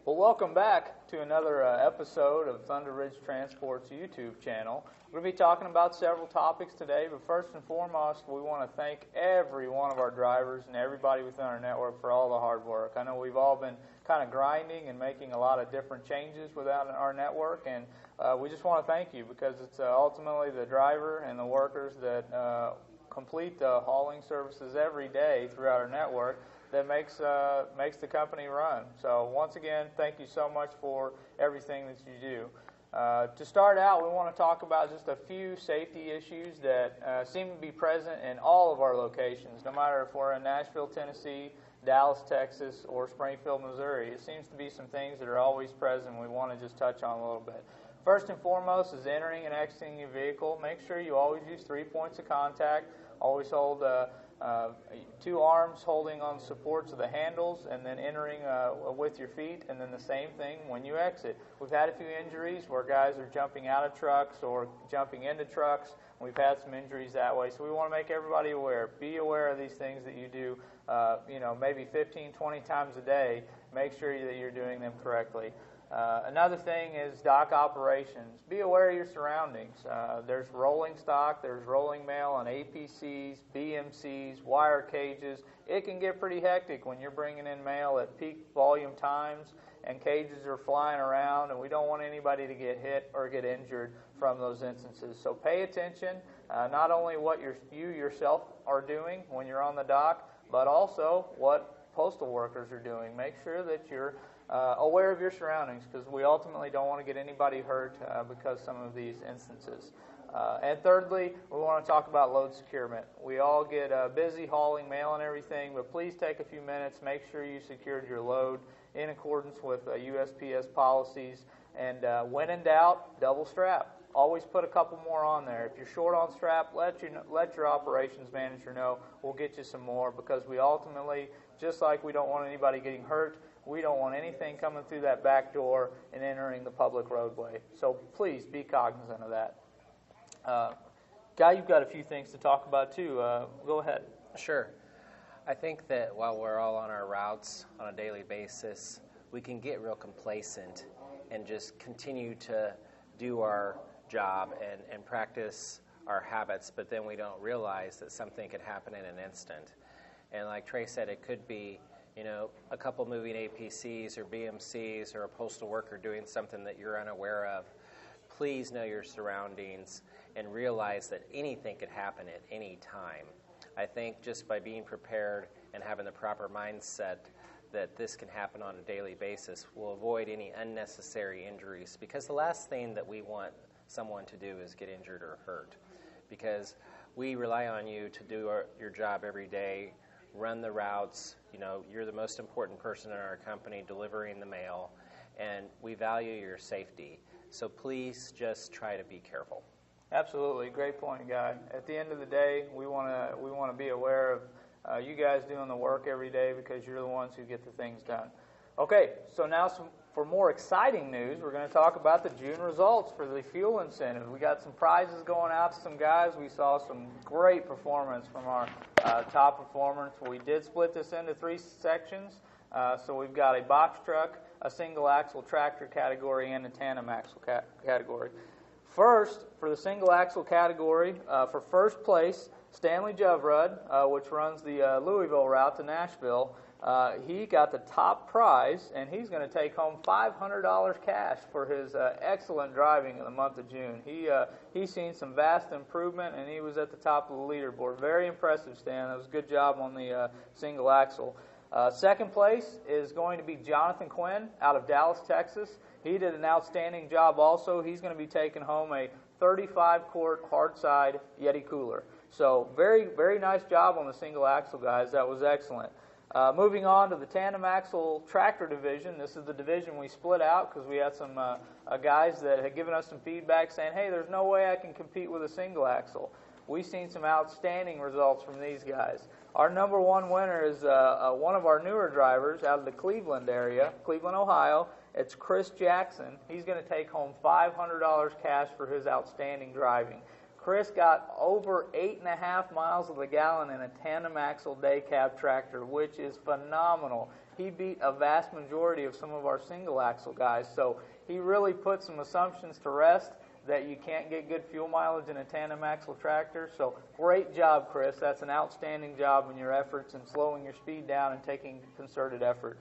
Well, welcome back to another episode of Thunder Ridge Transport's YouTube channel. We're going to be talking about several topics today, but first and foremost, we want to thank every one of our drivers and everybody within our network for all the hard work. I know we've all been kind of grinding and making a lot of different changes without our network, and we just want to thank you because it's ultimately the driver and the workers that complete the hauling services every day throughout our network that makes the company run. So once again, thank you so much for everything that you do. To start out, we want to talk about just a few safety issues that seem to be present in all of our locations, no matter if we're in Nashville, Tennessee, Dallas, Texas, or Springfield, Missouri. It seems to be some things that are always present we want to just touch on a little bit. First and foremost is entering and exiting your vehicle. Make sure you always use 3 points of contact. Always hold 2 arms holding on supports of the handles and then entering with your feet, and then the same thing when you exit. We've had a few injuries where guys are jumping out of trucks or jumping into trucks. We've had some injuries that way, so we want to make everybody aware. Be aware of these things that you do, maybe 15, 20 times a day. Make sure that you're doing them correctly. Another thing is dock operations. Be aware of your surroundings. There's rolling stock, there's rolling mail on APCs, BMCs, wire cages. It can get pretty hectic when you're bringing in mail at peak volume times and cages are flying around, and we don't want anybody to get hit or get injured from those instances. So pay attention, not only what you yourself are doing when you're on the dock, but also what postal workers are doing. Make sure that you're aware of your surroundings, because we ultimately don't want to get anybody hurt because of some of these instances. And thirdly, we want to talk about load securement. We all get busy hauling mail and everything, but please take a few minutes, make sure you secured your load in accordance with USPS policies, and when in doubt, double strap. Always put a couple more on there. If you're short on strap, let your operations manager know. We'll get you some more, because we ultimately, just like we don't want anybody getting hurt, we don't want anything coming through that back door and entering the public roadway. So please be cognizant of that. Guy, you've got a few things to talk about too. Go ahead. Sure. I think that while we're all on our routes on a daily basis, we can get real complacent and just continue to do our job and practice our habits, but then we don't realize that something could happen in an instant. And like Trey said, it could be a couple moving APCs or BMCs or a postal worker doing something that you're unaware of. Please know your surroundings and realize that anything could happen at any time. I think just by being prepared and having the proper mindset that this can happen on a daily basis will avoid any unnecessary injuries, because the last thing that we want someone to do is get injured or hurt, because we rely on you to do your job every day, run the routes. You're the most important person in our company, delivering the mail, and we value your safety. So please just try to be careful. Absolutely, great point, Guy. At the end of the day, we want to be aware of you guys doing the work every day, because you're the ones who get the things done. Okay, so now for more exciting news, we're going to talk about the June results for the fuel incentive. We got some prizes going out to some guys. We saw some great performance from our top performers. We did split this into 3 sections. So we've got a box truck, a single axle tractor category, and a tandem axle category. First, for the single axle category, for first place, Stanley Jovrud, which runs the Louisville route to Nashville. He got the top prize, and he's going to take home $500 cash for his excellent driving in the month of June. He's seen some vast improvement, and he was at the top of the leaderboard. Very impressive, Stan. That was a good job on the single axle. Second place is going to be Jonathan Quinn out of Dallas, Texas. He did an outstanding job also. He's going to be taking home a 35-quart hard-side Yeti cooler. So very, very nice job on the single axle, guys. That was excellent. Moving on to the tandem axle tractor division. This is the division we split out because we had some guys that had given us some feedback saying, hey, there's no way I can compete with a single axle. We've seen some outstanding results from these guys. Our number one winner is one of our newer drivers out of the Cleveland area, Cleveland, Ohio. It's Chris Jackson. He's going to take home $500 cash for his outstanding driving. Chris got over 8.5 miles of the gallon in a tandem axle day cab tractor, which is phenomenal. he beat a vast majority of some of our single axle guys. So he really put some assumptions to rest that you can't get good fuel mileage in a tandem axle tractor. So great job, Chris. That's an outstanding job in your efforts in slowing your speed down and taking concerted effort.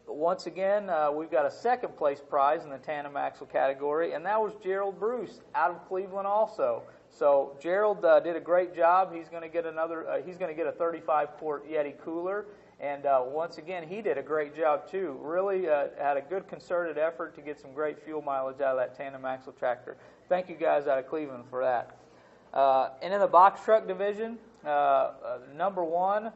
Once again, we've got a second place prize in the tandem axle category, and that was Gerald Bruce out of Cleveland also. So Gerald did a great job. He's going to get he's going to get a 35-quart Yeti cooler. And once again, he did a great job too. Really had a good concerted effort to get some great fuel mileage out of that tandem axle tractor. Thank you guys out of Cleveland for that. And in the box truck division, number one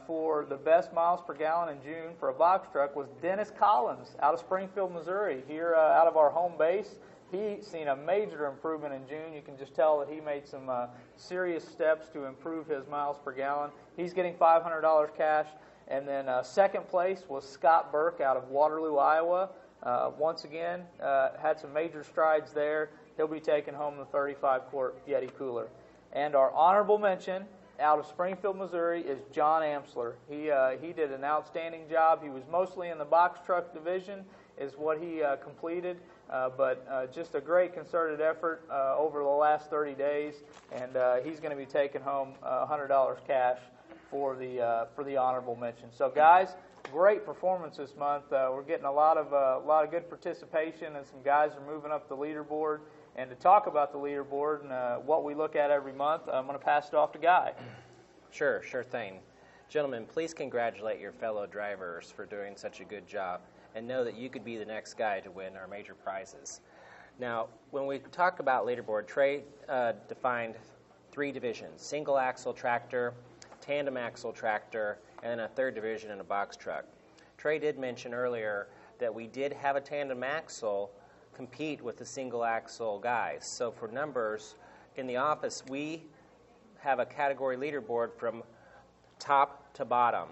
for the best miles per gallon in June for a box truck was Dennis Collins out of Springfield, Missouri, here out of our home base. He's seen a major improvement in June. You can just tell that he made some serious steps to improve his miles per gallon. He's getting $500 cash. And then second place was Scott Burke out of Waterloo, Iowa. Once again, had some major strides there. He'll be taking home the 35-quart Yeti cooler. And our honorable mention out of Springfield, Missouri is John Amsler. He did an outstanding job. He was mostly in the box truck division is what he completed, but just a great concerted effort over the last 30 days, and he's going to be taking home $100 cash for the honorable mention. So, guys, great performance this month. We're getting a lot of good participation, and some guys are moving up the leaderboard. And to talk about the leaderboard and what we look at every month, I'm going to pass it off to Guy. Sure thing. Gentlemen, please congratulate your fellow drivers for doing such a good job, and know that you could be the next guy to win our major prizes. Now, when we talk about leaderboard, Trey defined 3 divisions: single axle tractor, tandem axle tractor, and then a third division in a box truck. Trey did mention earlier that we did have a tandem axle compete with the single axle guys. So for numbers in the office, we have a category leaderboard from top to bottom.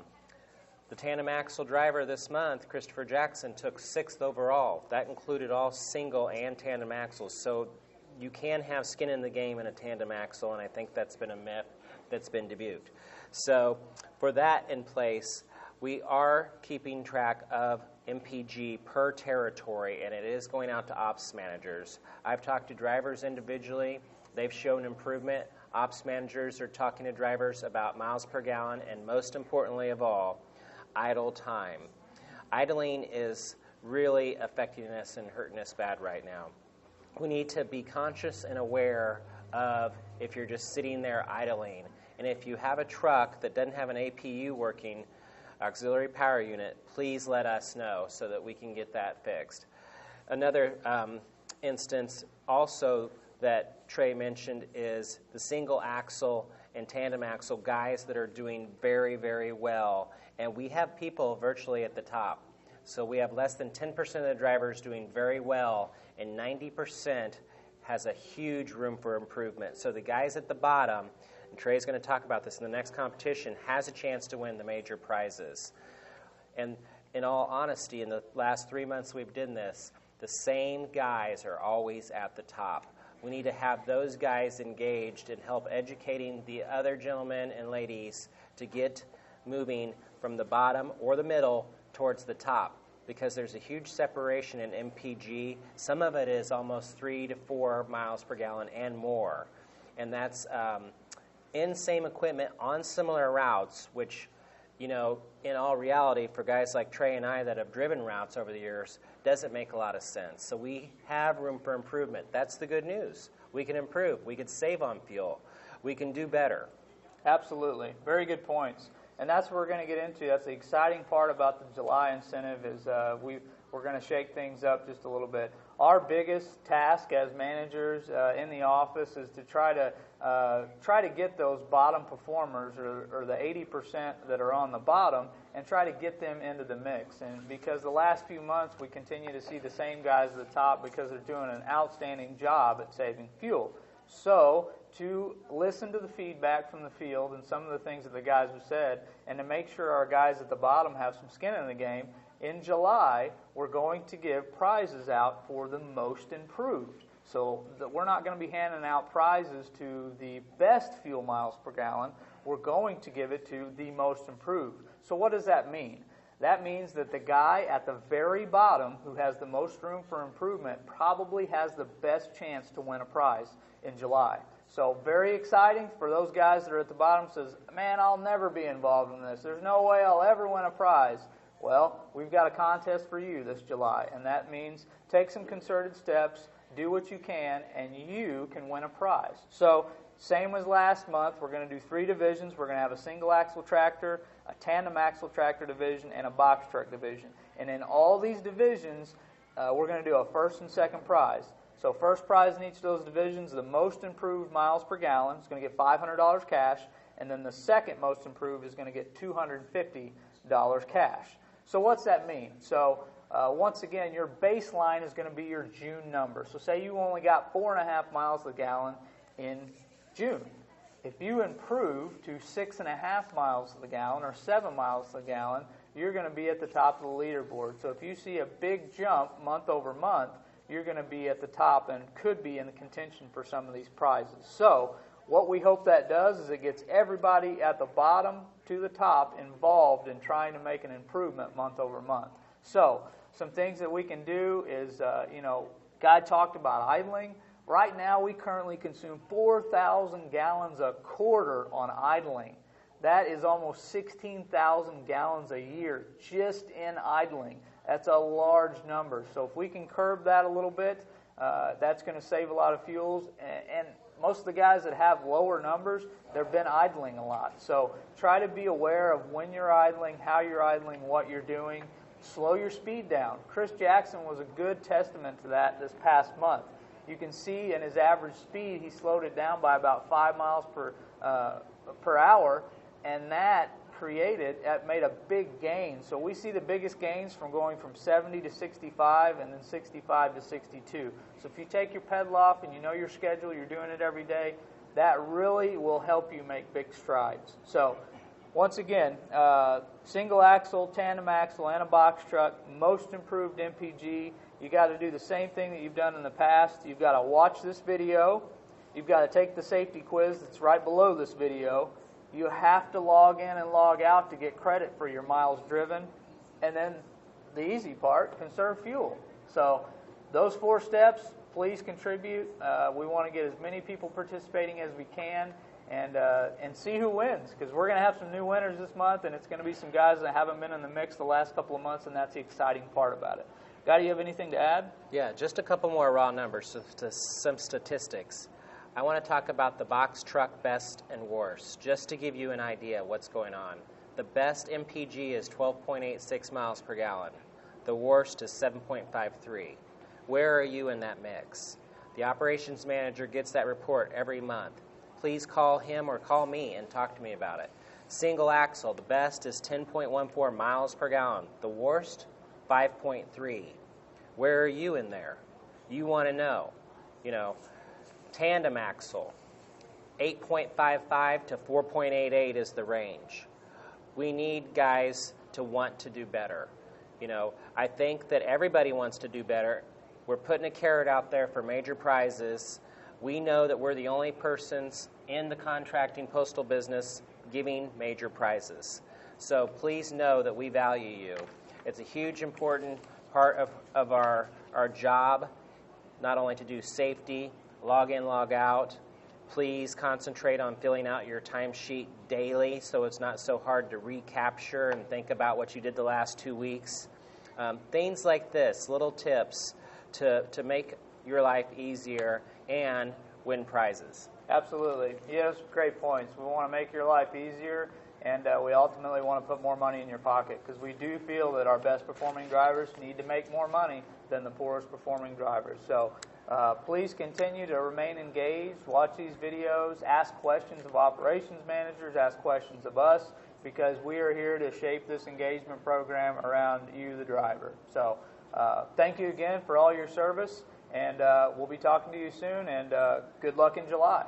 The tandem axle driver this month, Christopher Jackson, took 6th overall. That included all single and tandem axles. So you can have skin in the game in a tandem axle, and I think that's been a myth that's been debunked. So for that in place, we are keeping track of MPG per territory, and it is going out to ops managers. I've talked to drivers individually. They've shown improvement. Ops managers are talking to drivers about miles per gallon, and most importantly of all, idle time. Idling is really affecting us and hurting us bad right now. We need to be conscious and aware of if you're just sitting there idling. And if you have a truck that doesn't have an APU working, auxiliary power unit, please let us know so that we can get that fixed. Another instance also that Trey mentioned is the single axle and tandem axle guys that are doing very, very well. And we have people virtually at the top. So we have less than 10% of the drivers doing very well, and 90% has a huge room for improvement. So the guys at the bottom, and Trey's going to talk about this in the next competition, has a chance to win the major prizes. And in all honesty, in the last 3 months we've done this, the same guys are always at the top. We need to have those guys engaged and help educating the other gentlemen and ladies to get moving from the bottom or the middle towards the top, because there's a huge separation in MPG. Some of it is almost 3 to 4 miles per gallon and more. And that's in same equipment on similar routes, which, you know, in all reality, for guys like Trey and I that have driven routes over the years, doesn't make a lot of sense. So we have room for improvement. That's the good news. We can improve. We can save on fuel. We can do better. Absolutely. Very good points. And that's what we're going to get into. That's the exciting part about the July incentive is we're going to shake things up just a little bit. Our biggest task as managers in the office is to try to get those bottom performers or the 80% that are on the bottom and try to get them into the mix. And because the last few months we continue to see the same guys at the top because they're doing an outstanding job at saving fuel. So to listen to the feedback from the field and some of the things that the guys have said, and to make sure our guys at the bottom have some skin in the game, in July, we're going to give prizes out for the most improved. So we're not going to be handing out prizes to the best fuel miles per gallon. We're going to give it to the most improved. So what does that mean? That means that the guy at the very bottom who has the most room for improvement probably has the best chance to win a prize in July. So very exciting for those guys that are at the bottom. Says, man, I'll never be involved in this. There's no way I'll ever win a prize. Well, we've got a contest for you this July, and that means take some concerted steps, do what you can, and you can win a prize. So same as last month, we're going to do 3 divisions. We're going to have a single axle tractor, a tandem axle tractor division, and a box truck division. And in all these divisions, we're going to do a first and second prize. So first prize in each of those divisions, the most improved miles per gallon is going to get $500 cash, and then the second most improved is going to get $250 cash. So what's that mean? So once again, your baseline is going to be your June number. So say you only got 4.5 miles a gallon in June. If you improve to 6.5 miles a gallon or 7 miles a gallon, you're going to be at the top of the leaderboard. So if you see a big jump month over month, you're going to be at the top and could be in the contention for some of these prizes. So what we hope that does is it gets everybody at the bottom to the top involved in trying to make an improvement month over month. So some things that we can do is, Guy talked about idling. Right now we currently consume 4,000 gallons a quarter on idling. That is almost 16,000 gallons a year just in idling. That's a large number. So if we can curb that a little bit, that's going to save a lot of fuels. And most of the guys that have lower numbers, they've been idling a lot. So try to be aware of when you're idling, how you're idling, what you're doing. Slow your speed down. Chris Jackson was a good testament to that this past month. You can see in his average speed, he slowed it down by about 5 miles per hour, and that made a big gain. So we see the biggest gains from going from 70 to 65 and then 65 to 62. So if you take your pedal off and you know your schedule, you're doing it every day, that really will help you make big strides. So once again, single axle, tandem axle, and a box truck, most improved MPG. You got to do the same thing that you've done in the past. You've got to watch this video. You've got to take the safety quiz that's right below this video. You have to log in and log out to get credit for your miles driven. And then the easy part, conserve fuel. So those 4 steps, please contribute. We want to get as many people participating as we can and see who wins, because we're going to have some new winners this month, and it's going to be some guys that haven't been in the mix the last couple of months, and that's the exciting part about it. Guy, do you have anything to add? Yeah, just a couple more raw numbers, some statistics. I want to talk about the box truck best and worst, just to give you an idea of what's going on. The best MPG is 12.86 miles per gallon. The worst is 7.53. Where are you in that mix? The operations manager gets that report every month. Please call him or call me and talk to me about it. Single axle, the best is 10.14 miles per gallon. The worst, 5.3. Where are you in there? You want to know. Tandem axle, 8.55 to 4.88 is the range. We need guys to want to do better. I think that everybody wants to do better. We're putting a carrot out there for major prizes. We know that we're the only persons in the contracting postal business giving major prizes. So please know that we value you. It's a huge, important part of our job, not only to do safety, log in, log out. Please concentrate on filling out your timesheet daily so it's not so hard to recapture and think about what you did the last 2 weeks. Things like this, little tips to make your life easier and win prizes. Absolutely. Yes, great points. We want to make your life easier, and we ultimately want to put more money in your pocket, because we do feel that our best performing drivers need to make more money than the poorest performing drivers. So please continue to remain engaged, watch these videos, ask questions of operations managers, ask questions of us, because we are here to shape this engagement program around you, the driver. So thank you again for all your service, and we'll be talking to you soon, and good luck in July.